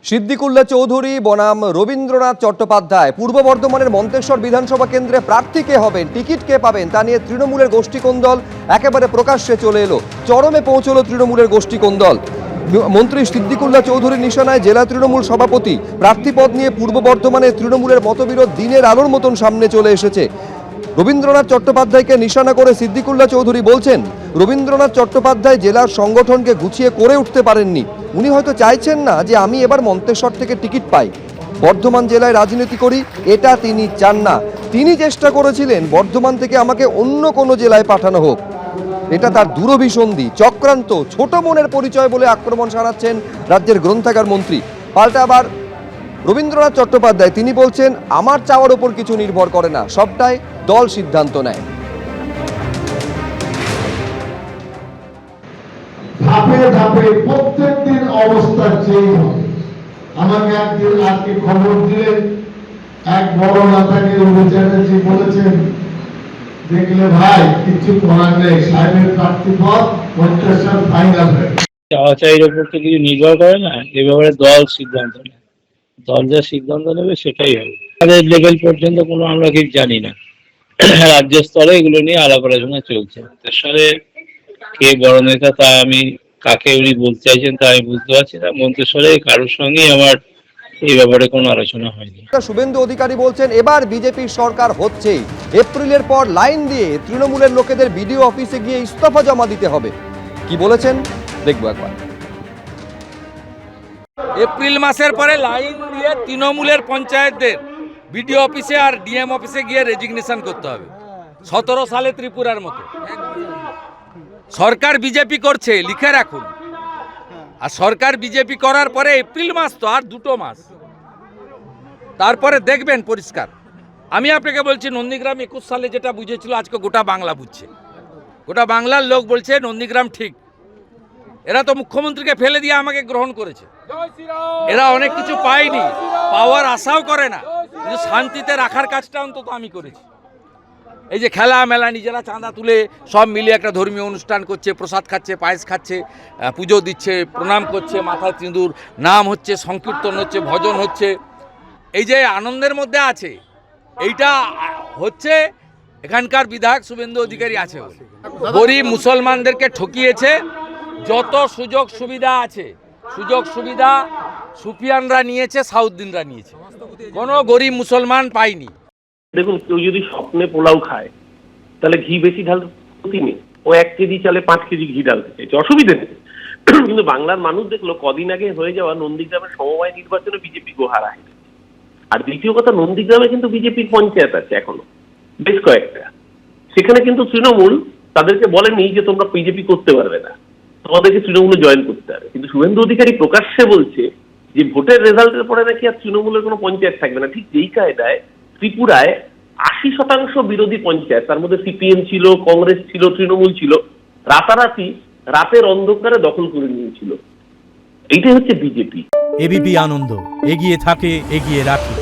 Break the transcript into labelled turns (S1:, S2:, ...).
S1: সিদ্দিকুল্লাহ চৌধুরী বনাম রবীন্দ্রনাথ চট্টোপাধ্যায় পূর্ব বর্ধমানের মন্তেশ্বর বিধানসভা কেন্দ্রে প্রার্থী কে হবেন, টিকিট কে পাবেন তা নিয়ে তৃণমূলের গোষ্ঠীকোন্দল একেবারে প্রকাশ্যে চলে এলো। চরমে পৌঁছলো তৃণমূলের গোষ্ঠীকোন্দল। মন্ত্রী সিদ্দিকুল্লাহ চৌধুরীর নিশানায় জেলা তৃণমূল সভাপতি। প্রার্থীপদ নিয়ে পূর্ব বর্ধমানে তৃণমূলের মতবিরোধ দিনের আলোর মতন সামনে চলে এসেছে। রবীন্দ্রনাথ চট্টোপাধ্যায়কে নিশানা করে সিদ্দিকুল্লাহ চৌধুরী বলছেন, রবীন্দ্রনাথ চট্টোপাধ্যায় জেলার সংগঠনকে গুছিয়ে করে উঠতে পারেননি। উনি হয়তো চাইছেন না যে আমি এবার মন্তেশ্বর থেকে টিকিট পাই, বর্ধমান জেলায় রাজনীতি করি, এটা তিনি চান না। তিনি চেষ্টা করেছিলেন বর্ধমান থেকে আমাকে অন্য কোনো জেলায় পাঠানো হোক। এটা তার দূরভিসন্ধি, চক্রান্ত, ছোট মনের পরিচয় বলে আক্রমণ শানাচ্ছেন রাজ্যের গ্রন্থাগার মন্ত্রী। পাল্টা আবার রবীন্দ্রনাথ চট্টোপাধ্যায় তিনি বলছেন, আমার চাওয়ার ওপর কিছু নির্ভর করে না, সবটাই দল সিদ্ধান্ত নেয়।
S2: ধাপে ধাপে প্রত্যেকদিন অবস্থা চেঞ্জ হবে। আমাকে একদিন আজকে খবর দিলেন, এক বড় নেতাকে চ্যাটার্জি বলেছেন, দেখলে ভাই কিছু করার নেই, সাহেবের প্রার্থীপদ মন্তেশ্বর ফাইনাল হয়ে
S3: চাওয়াচাইয়ের উপর তো কিছু নির্ভর করে না, এ ব্যাপারে দল সিদ্ধান্ত নেয়। দল যা সিদ্ধান্ত নেবে সেটাই হবে। আমাদের লেভেল পর্যন্ত কোনো আমরা কিছু জানি না, রাজ্য স্তরে এগুলো নিয়ে আলাপ আলোচনা চলছে। মন্তেশ্বরে কে বড় নেতা তা আমি, কাকে উনি বলতে চাইছেন তা আমি বুঝতে পারছি না। মন্তেশ্বরে কারোর সঙ্গেই আমার এই ব্যাপারে কোনো আলোচনা হয়নি।
S1: শুভেন্দু অধিকারী বলছেন, এবার বিজেপির সরকার হচ্ছেই। এপ্রিলের পর লাইন দিয়ে তৃণমূলের লোকেদের বিডিও অফিসে গিয়ে ইস্তফা জমা দিতে হবে। কি বলেছেন দেখবো একবার।
S4: এপ্রিল মাসের পরে লাইন দিয়ে তৃণমূলের পঞ্চায়েতদের বিডিও অফিসে আর ডিএম অফিসে গিয়ে রেজিগনেশন করতে হবে। 17 সালে ত্রিপুরার মতো। সরকার বিজেপি করছে, লিখে রাখুন। আর সরকার বিজেপি করার পরে এপ্রিল মাস তো আর 2 মাস, তারপরে দেখবেন পরিষ্কার। আমি আপনাকে বলছি, নন্দীগ্রাম 21 সালে যেটা বুঝেছিল আজকে গোটা বাংলা বুঝছে। গোটা বাংলার লোক বলছে নন্দীগ্রাম ঠিক। এরা তো মুখ্যমন্ত্রীকে ফেলে দিয়ে আমাকে গ্রহণ করেছে। এরা অনেক কিছু পায়নি, পাওয়ার আশাও করে না, কিন্তু শান্তিতে রাখার কাজটা অন্তত আমি করেছি। এই যে খেলা মেলা, নিজেরা চাঁদা তুলে সব মিলিয়ে একটা ধর্মীয় অনুষ্ঠান করছে, প্রসাদ খাচ্ছে, পায়েস খাচ্ছে, পুজো দিচ্ছে, প্রণাম করছে, মাথায় সিঁদুর, নাম হচ্ছে, সংকীর্তন হচ্ছে, ভজন হচ্ছে, এই যে আনন্দের মধ্যে আছে। এইটা হচ্ছে এখানকার বিধায়ক শুভেন্দু অধিকারী আছে বলে। গরিব মুসলমানদেরকে ঠকিয়েছে। যত সুযোগ সুবিধা আছে, সুযোগ সুবিধা সুফিয়ানরা নিয়েছে, সাউদ্দিনরা নিয়েছে, কোনো গরিব মুসলমান পায়নি।
S5: দেখুন, কেউ যদি স্বপ্নে পোলাও খায় তাহলে ঘি বেশি ঢালতে নেই, ও 1 কেজি চালে 5 কেজি ঘি ঢালতে চাইছে, অসুবিধা নেই। কিন্তু বাংলার মানুষ দেখলো কদিন আগে হয়ে যাওয়া নন্দীগ্রামের সমবায় নির্বাচনে বিজেপি গোহারা হয়ে গেছে। আর দ্বিতীয় কথা, নন্দীগ্রামে কিন্তু বিজেপির পঞ্চায়েত আছে এখনো বেশ কয়েকটা, সেখানে কিন্তু তৃণমূল তাদেরকে বলেনি যে তোমরা বিজেপি করতে পারবে না, তোমাদেরকে তৃণমূলে জয়েন করতে হবে। কিন্তু শুভেন্দু অধিকারী প্রকাশ্যে বলছে যে ভোটের রেজাল্টের পরে নাকি আর তৃণমূলের কোনো পঞ্চায়েত থাকবে না। ঠিক যেই কায়দায় ত্রিপুরায় 80% বিরোধী পঞ্চায়েত, তার মধ্যে সিপিএম ছিল, কংগ্রেস ছিল, তৃণমূল ছিল, রাতারাতি রাতের অন্ধকারে দখল করে নিয়েছিল। এইটাই হচ্ছে বিজেপি।
S6: এবিপি আনন্দ, এগিয়ে থাকে, এগিয়ে রাখে।